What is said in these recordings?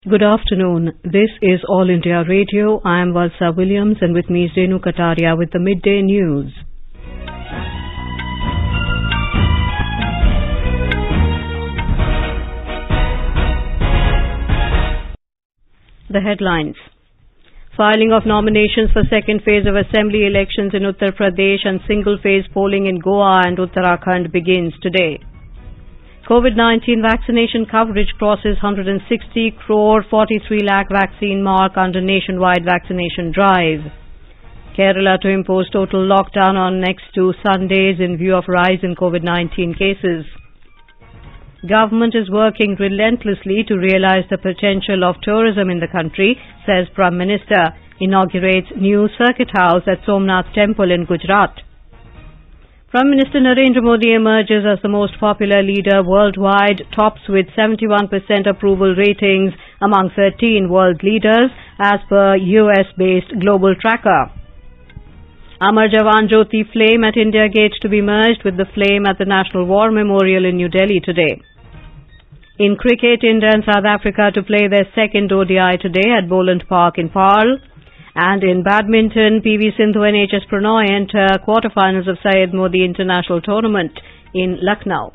Good afternoon. This is All India Radio. I am Valsa Williams and with me is Renu Kataria with the Midday News. The headlines. Filing of nominations for second phase of assembly elections in Uttar Pradesh and single phase polling in Goa and Uttarakhand begins today. COVID-19 vaccination coverage crosses 160 crore 43 lakh vaccine mark under nationwide vaccination drive. Kerala to impose total lockdown on next 2 Sundays in view of rise in COVID-19 cases. Government is working relentlessly to realize the potential of tourism in the country, says Prime Minister. Inaugurates new circuit house at Somnath Temple in Gujarat. Prime Minister Narendra Modi emerges as the most popular leader worldwide, tops with 71% approval ratings among 13 world leaders as per US-based global tracker. Amar Jawan Jyoti flame at India Gate to be merged with the flame at the National War Memorial in New Delhi today. In cricket, India and South Africa to play their second ODI today at Boland Park in Paarl. And in badminton, PV Sindhu and HS Pranoy enter quarterfinals of Syed Modi International Tournament in Lucknow.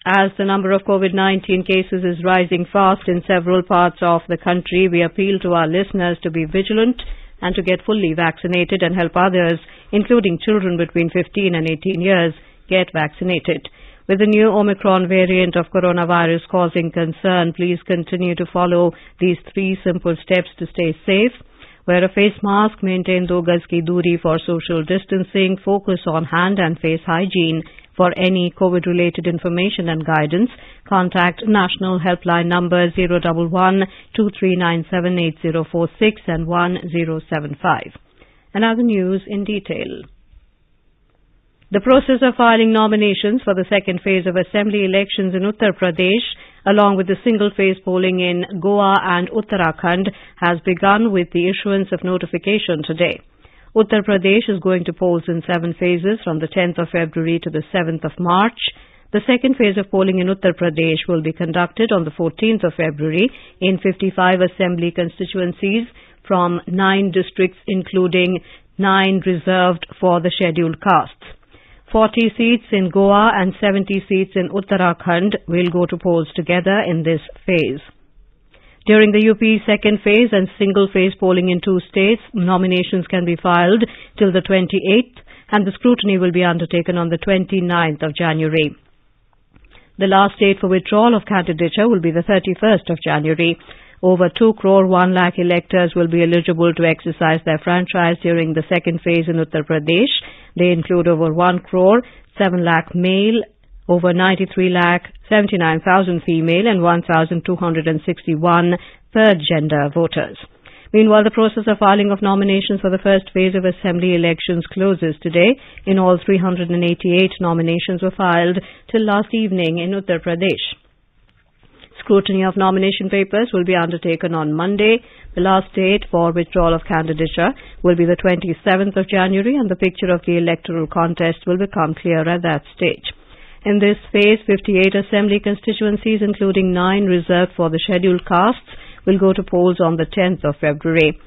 As the number of COVID-19 cases is rising fast in several parts of the country, we appeal to our listeners to be vigilant and to get fully vaccinated and help others, including children between 15 and 18 years, get vaccinated. With the new Omicron variant of coronavirus causing concern, please continue to follow these 3 simple steps to stay safe. Wear a face mask, maintain 2 gaz ki doori for social distancing, focus on hand and face hygiene. For any COVID-related information and guidance, contact National Helpline numbers 011-2397-8046 and 1075. And now the news in detail. The process of filing nominations for the second phase of assembly elections in Uttar Pradesh, along with the single-phase polling in Goa and Uttarakhand, has begun with the issuance of notification today. Uttar Pradesh is going to polls in 7 phases from the 10th of February to the 7th of March. The second phase of polling in Uttar Pradesh will be conducted on the 14th of February in 55 assembly constituencies from 9 districts, including 9 reserved for the scheduled castes. 40 seats in Goa and 70 seats in Uttarakhand will go to polls together in this phase. During the UP second phase and single-phase polling in 2 states, nominations can be filed till the 28th and the scrutiny will be undertaken on the 29th of January. The last date for withdrawal of candidature will be the 31st of January. Over 2 crore 1 lakh electors will be eligible to exercise their franchise during the second phase in Uttar Pradesh. They include over 1 crore 7 lakh male, over 93 lakh 79,000 female and 1,261 third gender voters. Meanwhile, the process of filing of nominations for the first phase of assembly elections closes today. In all, 388 nominations were filed till last evening in Uttar Pradesh. Scrutiny of nomination papers will be undertaken on Monday. The last date for withdrawal of candidature will be the 27th of January and the picture of the electoral contest will become clear at that stage. In this phase, 58 assembly constituencies, including 9 reserved for the scheduled castes, will go to polls on the 10th of February.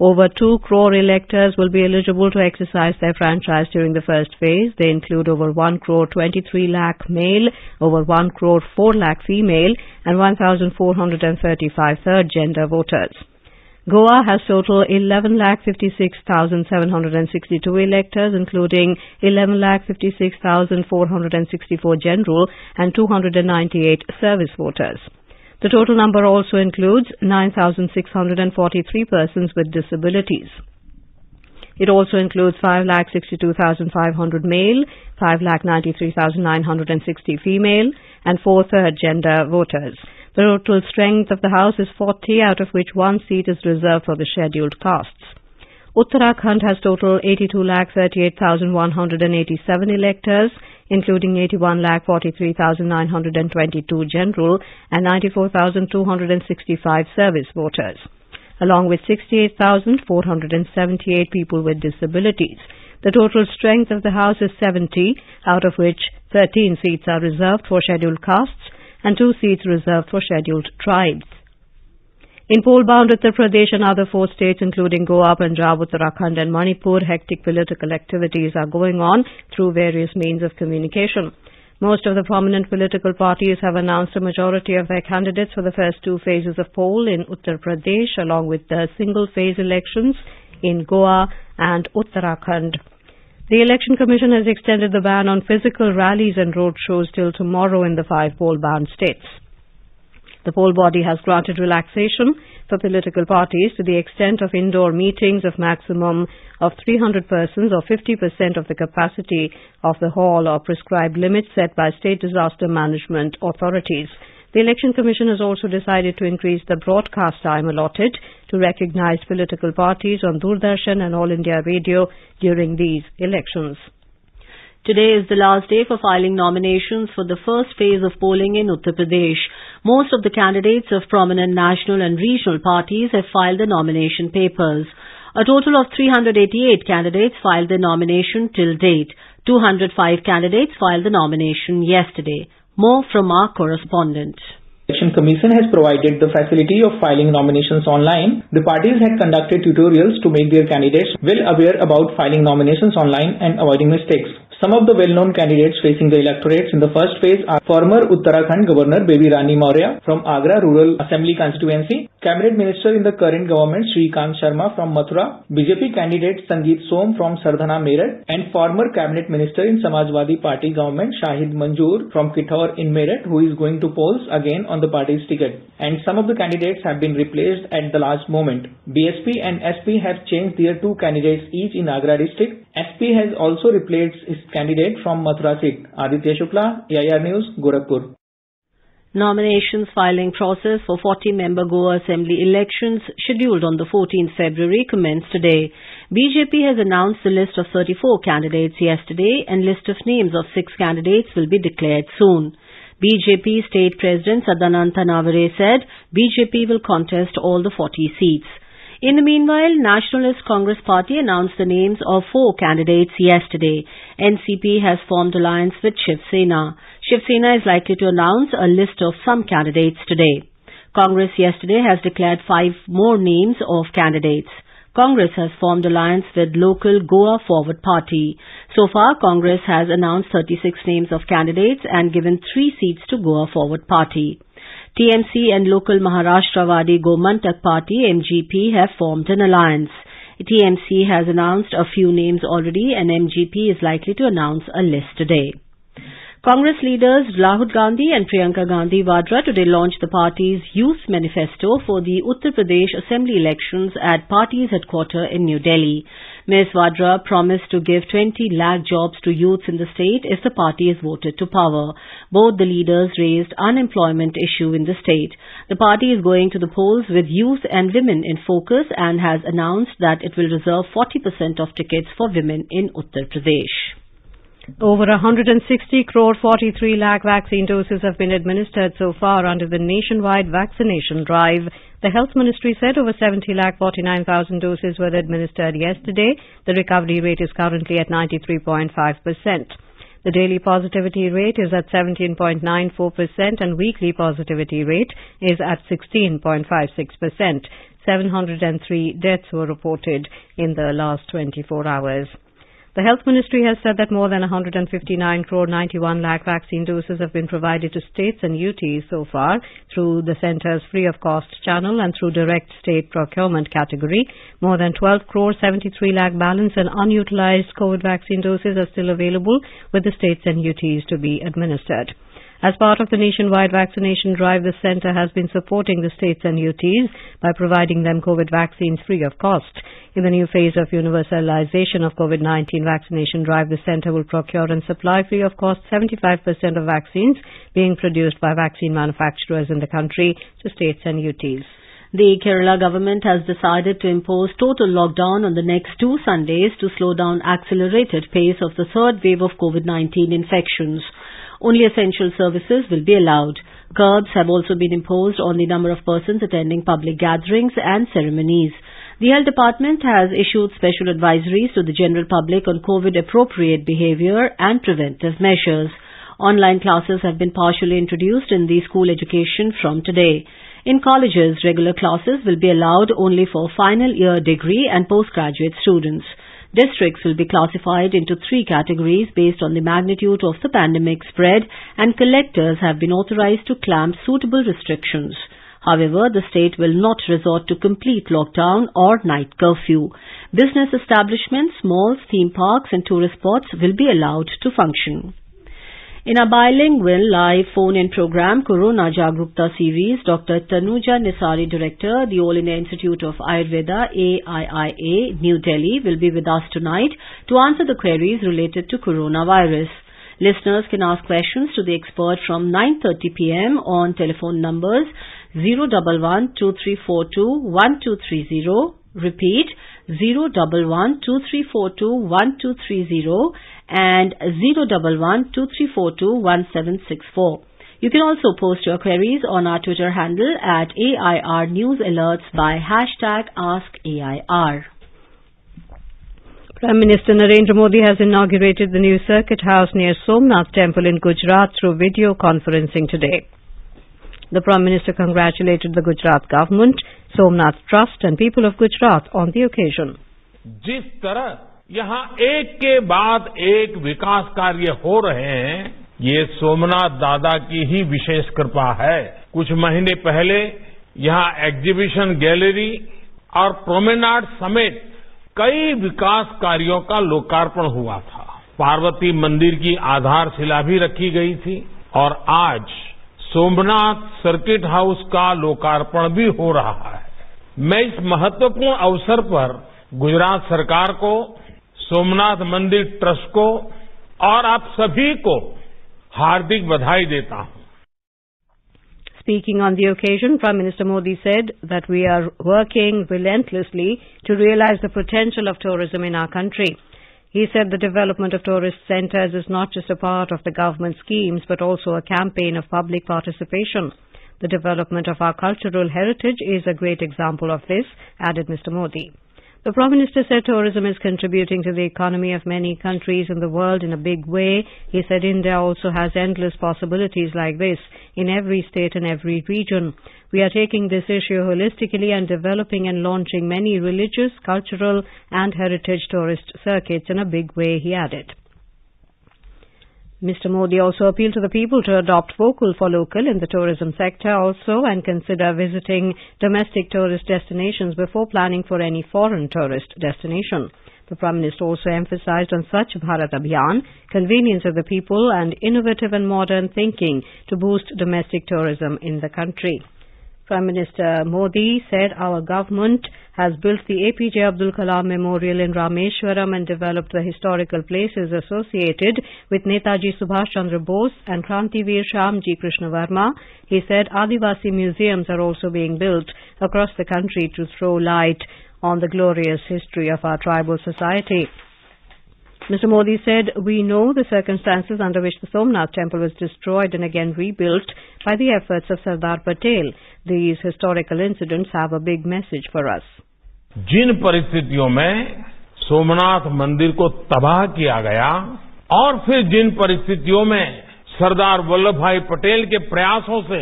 Over 2 crore electors will be eligible to exercise their franchise during the first phase. They include over 1 crore 23 lakh male, over 1 crore 4 lakh female, and 1,435 third gender voters. Goa has total 11,56,762 electors, including 11,56,464 general and 298 service voters. The total number also includes 9,643 persons with disabilities. It also includes 5,62,500 male, 5,93,960 female, and 4 third gender voters. The total strength of the House is 40, out of which 1 seat is reserved for the scheduled castes. Uttarakhand has total 82,38,187 electors, including 81,43,922 general and 94,265 service voters, along with 68,478 people with disabilities. The total strength of the House is 70, out of which 13 seats are reserved for scheduled castes and 2 seats reserved for scheduled tribes. In poll-bound Uttar Pradesh and other 4 states including Goa, Punjab, Uttarakhand and Manipur, hectic political activities are going on through various means of communication. Most of the prominent political parties have announced a majority of their candidates for the first 2 phases of poll in Uttar Pradesh, along with the single-phase elections in Goa and Uttarakhand. The Election Commission has extended the ban on physical rallies and road shows till tomorrow in the 5 poll-bound states. The poll body has granted relaxation for political parties to the extent of indoor meetings of maximum of 300 persons or 50% of the capacity of the hall or prescribed limits set by state disaster management authorities. The Election Commission has also decided to increase the broadcast time allotted to recognized political parties on Doordarshan and All India Radio during these elections. Today is the last day for filing nominations for the first phase of polling in Uttar Pradesh. Most of the candidates of prominent national and regional parties have filed their nomination papers. A total of 388 candidates filed their nomination till date. 205 candidates filed the nomination yesterday. More from our correspondent. Election Commission has provided the facility of filing nominations online. The parties had conducted tutorials to make their candidates well aware about filing nominations online and avoiding mistakes. Some of the well-known candidates facing the electorates in the first phase are former Uttarakhand Governor Baby Rani Maurya from Agra Rural Assembly Constituency, Cabinet Minister in the current government Shrikant Sharma from Mathura, BJP candidate Sangeet Som from Sardhana Meerut, and former Cabinet Minister in Samajwadi Party government Shahid Manzoor from Kithor in Meerut, who is going to polls again on the party's ticket. And some of the candidates have been replaced at the last moment. BSP and SP have changed their 2 candidates each in Agra district. SP has also replaced its candidate from Mathura seat. Aditya Shukla, AIR News, Gorakhpur. Nominations filing process for 40-member Goa Assembly elections scheduled on the 14th February commenced today. BJP has announced the list of 34 candidates yesterday and list of names of 6 candidates will be declared soon. BJP State President Sadanand Tanavare said BJP will contest all the 40 seats. In the meanwhile, Nationalist Congress Party announced the names of 4 candidates yesterday. NCP has formed alliance with Shiv Sena. Shiv Sena is likely to announce a list of some candidates today. Congress yesterday has declared 5 more names of candidates. Congress has formed alliance with local Goa Forward Party. So far, Congress has announced 36 names of candidates and given 3 seats to Goa Forward Party. TMC and local Maharashtrawadi Gomantak Party MGP have formed an alliance. TMC has announced a few names already and MGP is likely to announce a list today. Congress leaders Rahul Gandhi and Priyanka Gandhi Vadra today launched the party's Youth Manifesto for the Uttar Pradesh Assembly elections at party's headquarters in New Delhi. Ms. Vadra promised to give 20 lakh jobs to youths in the state if the party is voted to power. Both the leaders raised unemployment issue in the state. The party is going to the polls with youth and women in focus and has announced that it will reserve 40% of tickets for women in Uttar Pradesh. Over 160 crore 43 lakh vaccine doses have been administered so far under the nationwide vaccination drive. The Health Ministry said over 70 lakh 49,000 doses were administered yesterday. The recovery rate is currently at 93.5%. The daily positivity rate is at 17.94% and weekly positivity rate is at 16.56%. 703 deaths were reported in the last 24 hours. The Health Ministry has said that more than 159 crore 91 lakh vaccine doses have been provided to states and UTs so far through the centre's free-of-cost channel and through direct state procurement category. More than 12 crore 73 lakh balance and unutilized COVID vaccine doses are still available with the states and UTs to be administered. As part of the nationwide vaccination drive, the centre has been supporting the states and UTs by providing them COVID vaccines free of cost. In the new phase of universalization of COVID-19 vaccination drive, the centre will procure and supply free of cost 75% of vaccines being produced by vaccine manufacturers in the country to states and UTs. The Kerala government has decided to impose total lockdown on the next 2 Sundays to slow down accelerated pace of the third wave of COVID-19 infections. Only essential services will be allowed. Curbs have also been imposed on the number of persons attending public gatherings and ceremonies. The Health Department has issued special advisories to the general public on COVID-appropriate behaviour and preventive measures. Online classes have been partially introduced in the school education from today. In colleges, regular classes will be allowed only for final year degree and postgraduate students. Districts will be classified into 3 categories based on the magnitude of the pandemic spread, and collectors have been authorized to clamp suitable restrictions. However, the state will not resort to complete lockdown or night curfew. Business establishments, malls, theme parks and tourist spots will be allowed to function. In a bilingual live phone-in program, Corona Jagrukta series, Dr. Tanuja Nisari, Director, the All India Institute of Ayurveda, AIIA, New Delhi, will be with us tonight to answer the queries related to coronavirus. Listeners can ask questions to the expert from 9:30 p.m. on telephone numbers 011-2342-1230, repeat 011-2342-1230 and 011-2342-1764. You can also post your queries on our Twitter handle at AIR News Alerts by #AskAIR. Prime Minister Narendra Modi has inaugurated the new circuit house near Somnath Temple in Gujarat through video conferencing today. The Prime Minister congratulated the Gujarat government, Somnath Trust and people of Gujarat on the occasion. जिस तरह यहाँ एक के बाद एक विकास कार्य हो रहे हैं, ये सोमनाथ दादा की ही विशेष कृपा है। कुछ महीने पहले यहाँ एग्जीबिशन गैलरी और प्रोमेनाड समेत कई विकास कार्यों का लोकार्पण हुआ था। पार्वती मंदिर की आधारशिला भी रखी गई थी और आज सोमनाथ सर्किट हाउस का लोकार्पण भी हो रहा है। मैं इस महत्वपूर्ण अवसर पर गुजरात सरकार को, सोमनाथ मंदिर ट्रस्ट को और आप सभी को हार्दिक बधाई देता हूं। Speaking on the occasion, Prime Minister Modi said that we are working relentlessly to realize the potential of tourism in our country. He said the development of tourist centres is not just a part of the government schemes but also a campaign of public participation. The development of our cultural heritage is a great example of this, added Mr. Modi. The Prime Minister said tourism is contributing to the economy of many countries in the world in a big way. He said India also has endless possibilities like this in every state and every region. We are taking this issue holistically and developing and launching many religious, cultural and heritage tourist circuits in a big way, he added. Mr. Modi also appealed to the people to adopt vocal for local in the tourism sector also and consider visiting domestic tourist destinations before planning for any foreign tourist destination. The Prime Minister also emphasized on Swachh Bharat Abhiyan, convenience of the people and innovative and modern thinking to boost domestic tourism in the country. Prime Minister Modi said our government has built the APJ Abdul Kalam Memorial in Rameshwaram and developed the historical places associated with Netaji Subhash Chandra Bose and Krantiveer Shyamji Krishna Varma. He said Adivasi museums are also being built across the country to throw light on the glorious history of our tribal society. Mr. Modi said, we know the circumstances under which the Somnath temple was destroyed and again rebuilt by the efforts of Sardar Patel. These historical incidents have a big message for us. जिन परिस्थितियों में सोमनाथ मंदिर को तबाह किया गया और फिर जिन परिस्थितियों में सरदार वल्लभ भाई पटेल के प्रयासों से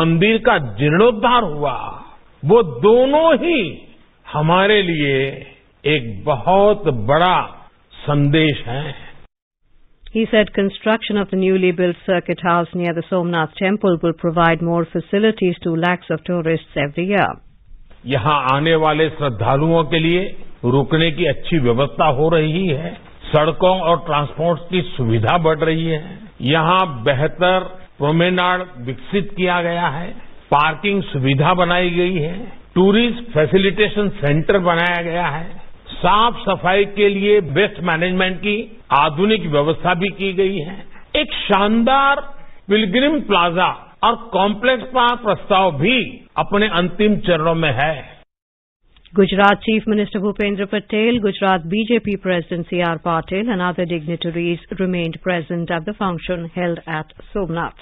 मंदिर का जीर्णोद्धार हुआ, वो दोनों ही हमारे लिए एक बहुत बड़ा संदेश है. He said construction of the newly built circuit house near the Somnath temple will provide more facilities to lakhs of tourists every year. यहाँ आने वाले श्रद्धालुओं के लिए रुकने की अच्छी व्यवस्था हो रही है, सड़कों और ट्रांसपोर्ट की सुविधा बढ़ रही है, यहाँ बेहतर प्रोमेनाड विकसित किया गया है, पार्किंग सुविधा बनाई गई है, टूरिस्ट फैसिलिटेशन सेंटर बनाया गया है, साफ सफाई के लिए वेस्ट मैनेजमेंट की आधुनिक व्यवस्था भी की गई है. एक शानदार पिलग्रिम प्लाजा और कॉम्प्लेक्स का प्रस्ताव भी अपने अंतिम चरणों में है. Gujarat Chief Minister Bhupendra Patel, Gujarat BJP President C.R. Patil and other dignitaries remained present at the function held at Somnath.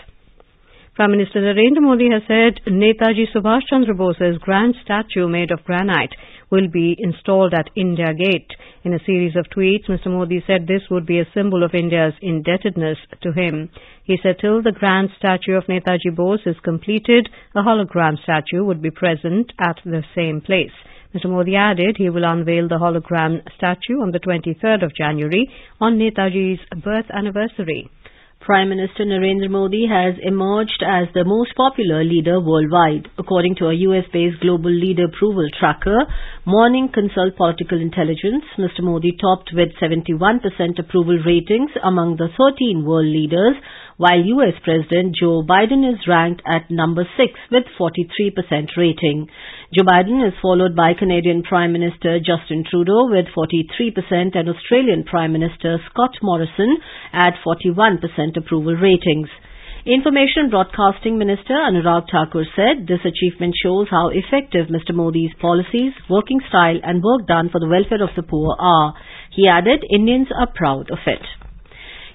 Prime Minister Narendra Modi has said Netaji Subhash Chandra Bose's grand statue made of granite will be installed at India Gate. In a series of tweets, Mr. Modi said this would be a symbol of India's indebtedness to him. He said till the grand statue of Netaji Bose is completed, a hologram statue would be present at the same place. Mr. Modi added he will unveil the hologram statue on the 23rd of January on Netaji's birth anniversary. Prime Minister Narendra Modi has emerged as the most popular leader worldwide. According to a US-based global leader approval tracker, Morning Consult Political Intelligence, Mr. Modi topped with 71% approval ratings among the 13 world leaders, while US President Joe Biden is ranked at number 6 with 43% rating. Joe Biden is followed by Canadian Prime Minister Justin Trudeau with 43% and Australian Prime Minister Scott Morrison at 41% approval ratings. Information Broadcasting Minister Anurag Thakur said this achievement shows how effective Mr. Modi's policies, working style and work done for the welfare of the poor are. He added Indians are proud of it.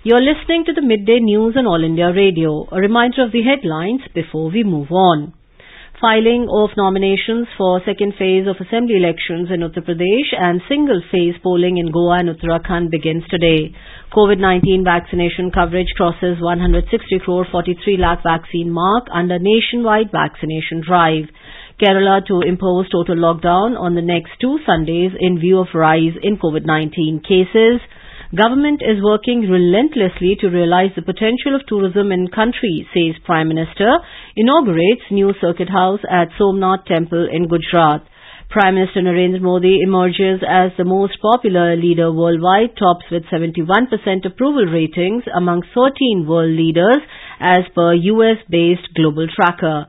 You're listening to the Midday News on All India Radio. A reminder of the headlines before we move on. Filing of nominations for second phase of assembly elections in Uttar Pradesh and single-phase polling in Goa and Uttarakhand begins today. COVID-19 vaccination coverage crosses 160 crore 43 lakh vaccine mark under nationwide vaccination drive. Kerala to impose total lockdown on the next 2 Sundays in view of rise in COVID-19 cases. Government is working relentlessly to realize the potential of tourism in country, says Prime Minister. Inaugurates new circuit house at Somnath Temple in Gujarat. Prime Minister Narendra Modi emerges as the most popular leader worldwide, tops with 71% approval ratings among 13 world leaders as per US-based global tracker.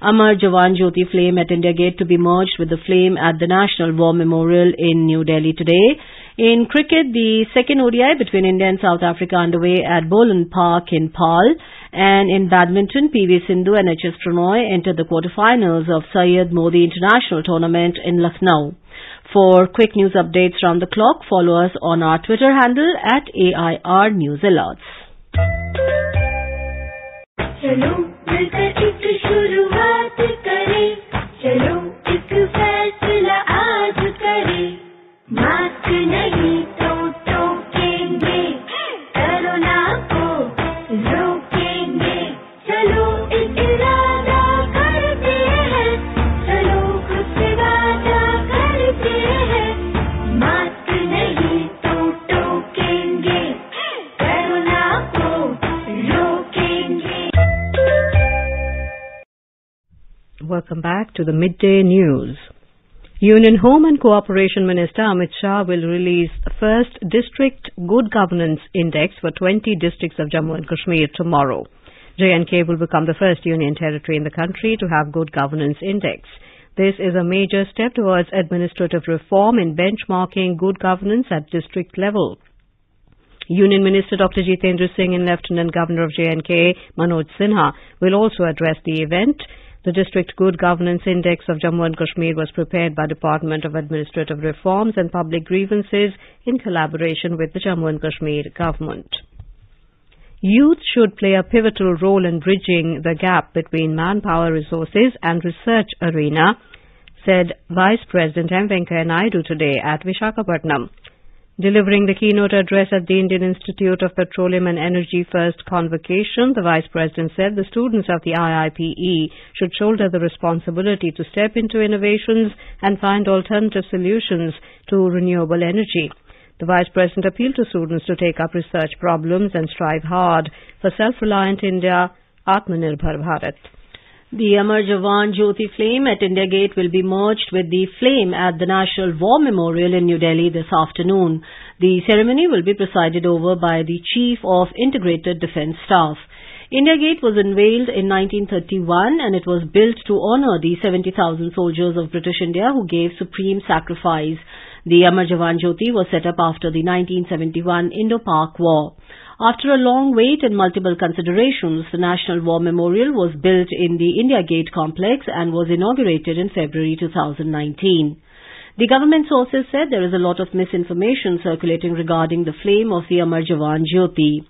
Amar Jawan Jyoti flame at India Gate to be merged with the flame at the National War Memorial in New Delhi today. In cricket, the second ODI between India and South Africa underway at Boland Park in Pal. And in badminton, PV Sindhu and HS Pranoy entered the quarterfinals of Syed Modi International Tournament in Lucknow. For quick news updates round the clock, follow us on our Twitter handle at AIR News Alerts. चलो मिलकर एक शुरुआत करें, चलो एक फैसला आज करें, मास्क नहीं तो टोकेंगे, कोरोना को रोकेंगे, चलो एक इरादा करते हैं, चलो खुद से वादा करते हैं, मास्क नहीं तो टोकेंगे, कोरोना को रोकेंगे. Welcome back to the Midday News. Union Home and Cooperation Minister Amit Shah will release the first District Good Governance Index for 20 districts of Jammu and Kashmir tomorrow. J&K will become the first union territory in the country to have Good Governance Index. This is a major step towards administrative reform in benchmarking good governance at district level. Union Minister Dr. Jitendra Singh and Lieutenant Governor of J&K Manoj Sinha will also address the event. The District Good Governance Index of Jammu and Kashmir was prepared by Department of Administrative Reforms and Public Grievances in collaboration with the Jammu and Kashmir government. Youth should play a pivotal role in bridging the gap between manpower resources and research arena, said Vice President M. Venkaiah Naidu today at Visakhapatnam. Delivering the keynote address at the Indian Institute of Petroleum and Energy First Convocation, the Vice President said the students of the IIPE should shoulder the responsibility to step into innovations and find alternative solutions to renewable energy. The Vice President appealed to students to take up research problems and strive hard for self-reliant India, Atmanirbhar Bharat. The Amar Jawan Jyoti flame at India Gate will be merged with the flame at the National War Memorial in New Delhi this afternoon. The ceremony will be presided over by the Chief of Integrated Defence Staff. India Gate was unveiled in 1931 and it was built to honour the 70,000 soldiers of British India who gave supreme sacrifice. The Amar Jawan Jyoti was set up after the 1971 Indo-Pak War. After a long wait and multiple considerations, the National War Memorial was built in the India Gate complex and was inaugurated in February 2019. The government sources said there is a lot of misinformation circulating regarding the flame of the Amar Jawan Jyoti.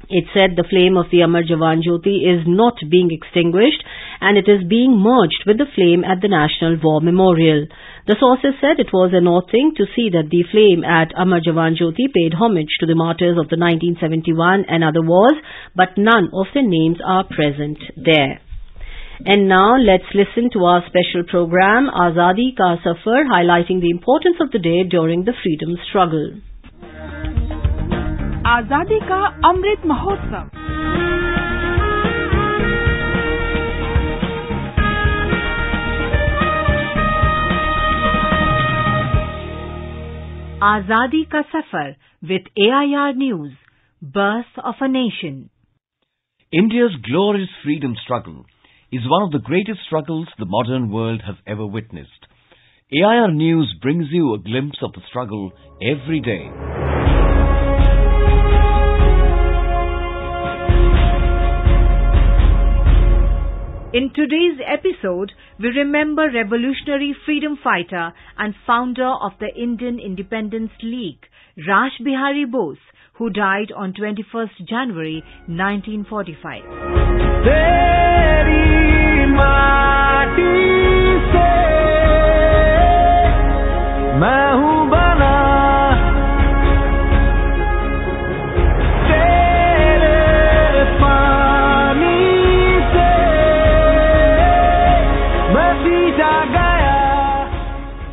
It said the flame of the Amar Jawan Jyoti is not being extinguished and it is being merged with the flame at the National War Memorial. The sources said it was an odd thing to see that the flame at Amar Jawan Jyoti paid homage to the martyrs of the 1971 and other wars, but none of their names are present there. And now let's listen to our special program, Azadi Ka Safar, highlighting the importance of the day during the freedom struggle. आजादी का Amrit Mahotsav. Azadi Ka Safar with AIR News, Birth of a Nation. India's glorious freedom struggle is one of the greatest struggles the modern world has ever witnessed. AIR News brings you a glimpse of the struggle every day. In today's episode, we remember revolutionary freedom fighter and founder of the Indian Independence League, Rash Bihari Bose, who died on 21st January 1945.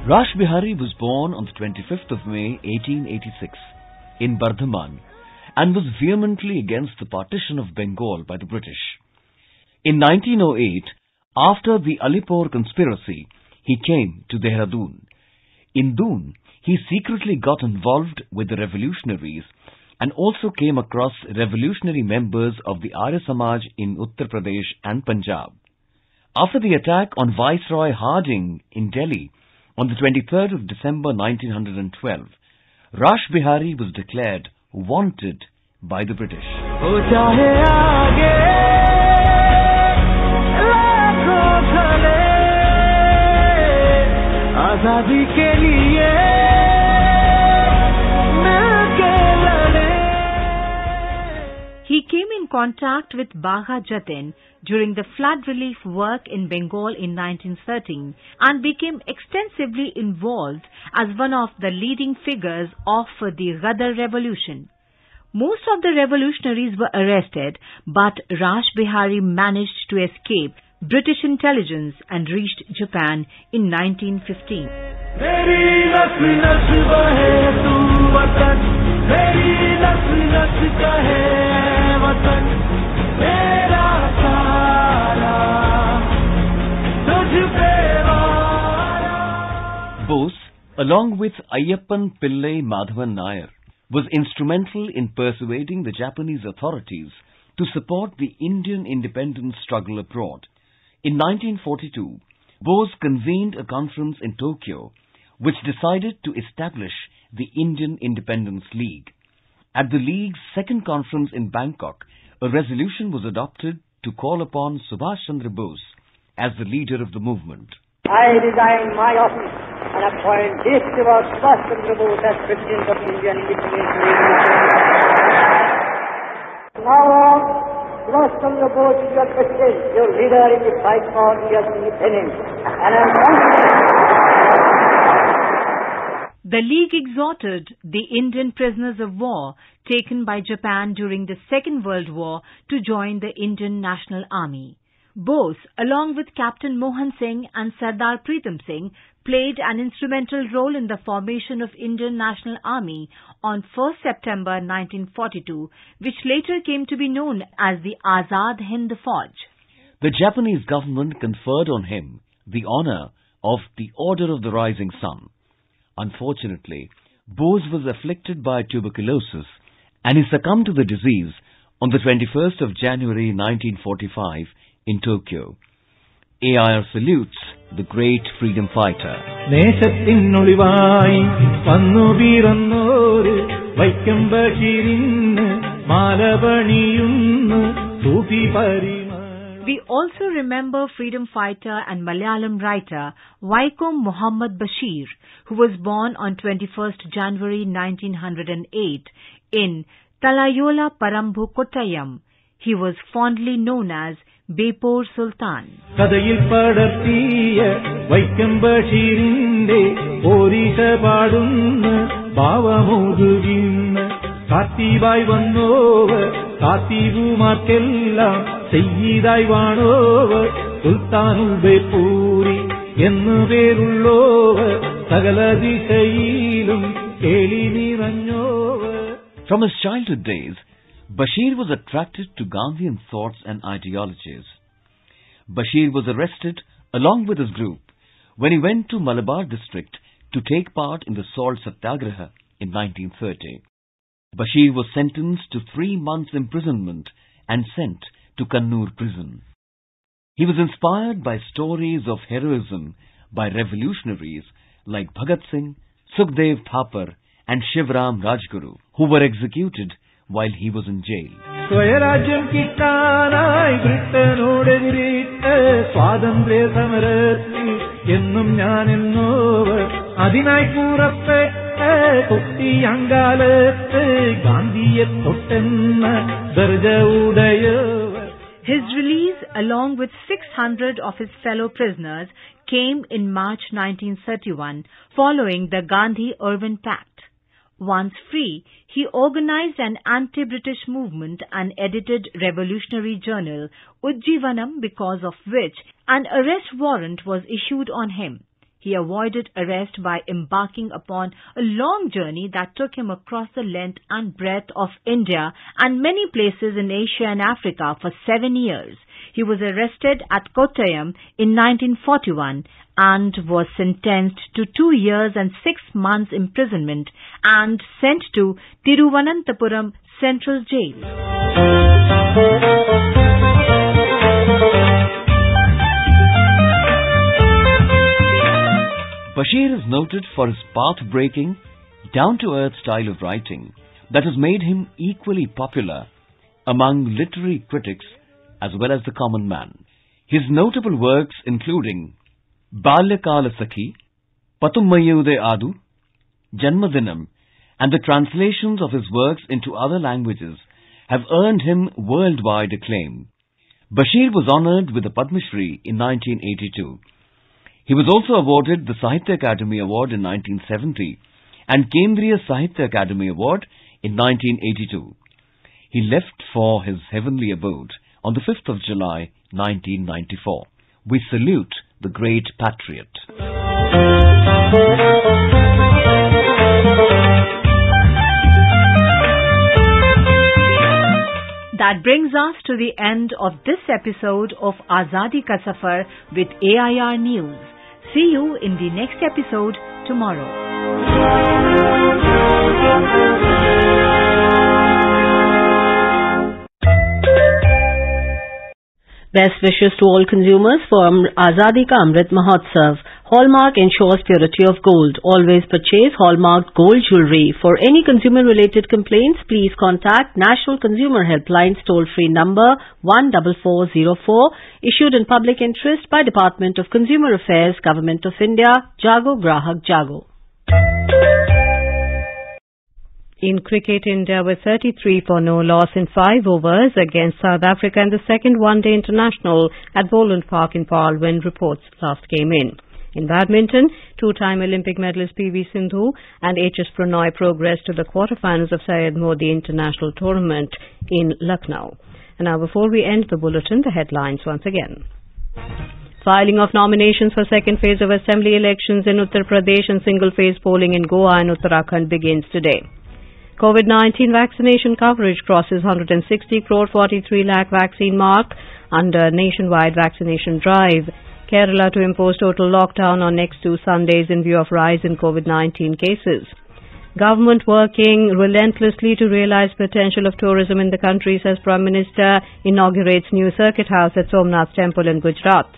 Rash Bihari was born on the 25th of May 1886 in Bardhaman and was vehemently against the partition of Bengal by the British. In 1908, after the Alipore conspiracy, he came to Dehradun. In Doon, he secretly got involved with the revolutionaries and also came across revolutionary members of the Arya Samaj in Uttar Pradesh and Punjab. After the attack on Viceroy Harding in Delhi, on the 23rd of December 1912, Rash Bihari was declared wanted by the British. He came in contact with Bagha Jatin during the flood relief work in Bengal in 1913 and became extensively involved as one of the leading figures of the Ghadar revolution. Most of the revolutionaries were arrested, but Rash Bihari managed to escape British intelligence and reached Japan in 1915. Bose, along with Ayyappan Pillai Madhavan Nair, was instrumental in persuading the Japanese authorities to support the Indian independence struggle abroad. In 1942, Bose convened a conference in Tokyo which decided to establish the Indian Independence League. At the League's second conference in Bangkok, a resolution was adopted to call upon Subhash Chandra Bose as the leader of the movement. I resign my office and appoint Deshwar Subhash Chandra Bose as President of Indian Independence League. Now on, Subhash Chandra Bose is your President, your leader in the fight for India's independence, and I am confident. The League exhorted the Indian prisoners of war taken by Japan during the Second World War to join the Indian National Army. Bose, along with Captain Mohan Singh and Sardar Pritam Singh, played an instrumental role in the formation of Indian National Army on 1st September 1942, which later came to be known as the Azad Hind Fauj. The Japanese government conferred on him the honor of the Order of the Rising Sun. Unfortunately, Bose was afflicted by tuberculosis and he succumbed to the disease on the 21st of January 1945 in Tokyo. AIR salutes the great freedom fighter. We also remember freedom fighter and Malayalam writer Vaikom Muhammad Bashir, who was born on 21st January 1908 in Talayola Parambu Kottayam. He was fondly known as Bepor Sultan. കഥയിൽ പടർത്തിയ വൈക്കം ബഷീറിന്റെ ഓരിശ പാടുന്ന ഭാവമോതുകിന്ന് കാത്തീവായി വന്നോവർ കാത്തീവുമാർക്കെല്ലാം ചെയ്യതായി വാണോവർ സുൽത്താനുൽ ബേപ്പൂരി എന്നു പേരുള്ളോവർ സകല ദിശയിലും കേളി നിറഞ്ഞോവർ. From his childhood days, Bashir was attracted to Gandhian thoughts and ideologies. Bashir was arrested along with his group when he went to Malabar district to take part in the Salt Satyagraha in 1930. Bashir was sentenced to 3 months imprisonment and sent to Kannur prison. He was inspired by stories of heroism by revolutionaries like Bhagat Singh, Sukhdev Thapar and Shivram Rajguru, who were executed while he was in jail. സ്വയരാജ്യം കിട്ടാനായി ബ്രിട്ടനോടെതിരിട്ട് സ്വാതന്ത്ര്യ സമരത്തിൽ എന്നും ഞാൻ എന്നോവർ അതിനായി പുറപ്പെട്ട് കുട്ടി അങ്കാലത്ത് ഗാന്ധിയെ തൊട്ടെന്ന ദർജ ഉടയവർ. His release, along with 600 of his fellow prisoners, came in March 1931 following the Gandhi-Irwin Pact. Once free, he organized an anti-British movement and edited revolutionary journal Ujjivanam, because of which an arrest warrant was issued on him. He avoided arrest by embarking upon a long journey that took him across the length and breadth of India and many places in Asia and Africa for 7 years. He was arrested at Kottayam in 1941 and was sentenced to 2 years and 6 months imprisonment and sent to Tiruvananthapuram Central Jail. Bashir is noted for his path-breaking, down-to-earth style of writing that has made him equally popular among literary critics as well as the common man. His notable works including Balyakala Sakhi, Patummayude Adu, Janmadinam, and the translations of his works into other languages have earned him worldwide acclaim. Bashir was honoured with the Padma Shri in 1982. He was also awarded the Sahitya Academy Award in 1970 and Kendriya Sahitya Academy Award in 1982. He left for his heavenly abode on the 5th of July 1994. We salute the great patriot. That brings us to the end of this episode of Azadi Ka Safar with AIR News. See you in the next episode tomorrow. Best wishes to all consumers for Azadi Ka Amrit Mahotsav. Hallmark ensures purity of gold. Always purchase Hallmarked gold jewellery. For any consumer-related complaints, please contact National Consumer Helpline's toll-free number 14404, issued in public interest by Department of Consumer Affairs, Government of India, Jago Grahak Jago. In cricket, India were 33 for no loss in 5 overs against South Africa in the second one-day international at Boland Park in Paarl when reports last came in. In badminton, two-time Olympic medalist P.V. Sindhu and H.S. Pranoy progressed to the quarterfinals of Syed Modi International Tournament in Lucknow. And now, before we end the bulletin, the headlines once again. Filing of nominations for second phase of assembly elections in Uttar Pradesh and single-phase polling in Goa and Uttarakhand begins today. COVID-19 vaccination coverage crosses 160 crore 43 lakh vaccine mark under nationwide vaccination drive. Kerala to impose total lockdown on next 2 Sundays in view of rise in COVID-19 cases. Government working relentlessly to realize potential of tourism in the country, says Prime Minister, inaugurates new circuit house at Somnath Temple in Gujarat.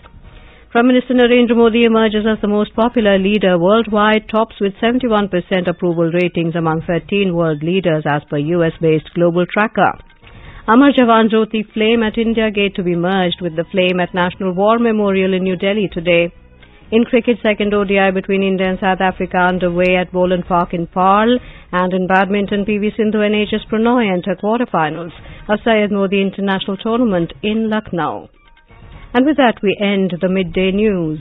Prime Minister Narendra Modi emerges as the most popular leader worldwide, tops with 71% approval ratings among 13 world leaders as per US-based Global Tracker. Amar Jawan Jyoti flame at India Gate to be merged with the flame at National War Memorial in New Delhi today. In cricket, second ODI between India and South Africa underway at Boland Park in Paarl. And in badminton, PV Sindhu and HS Pranoy enter quarterfinals of Syed Modi International Tournament in Lucknow. And with that, we end the midday news.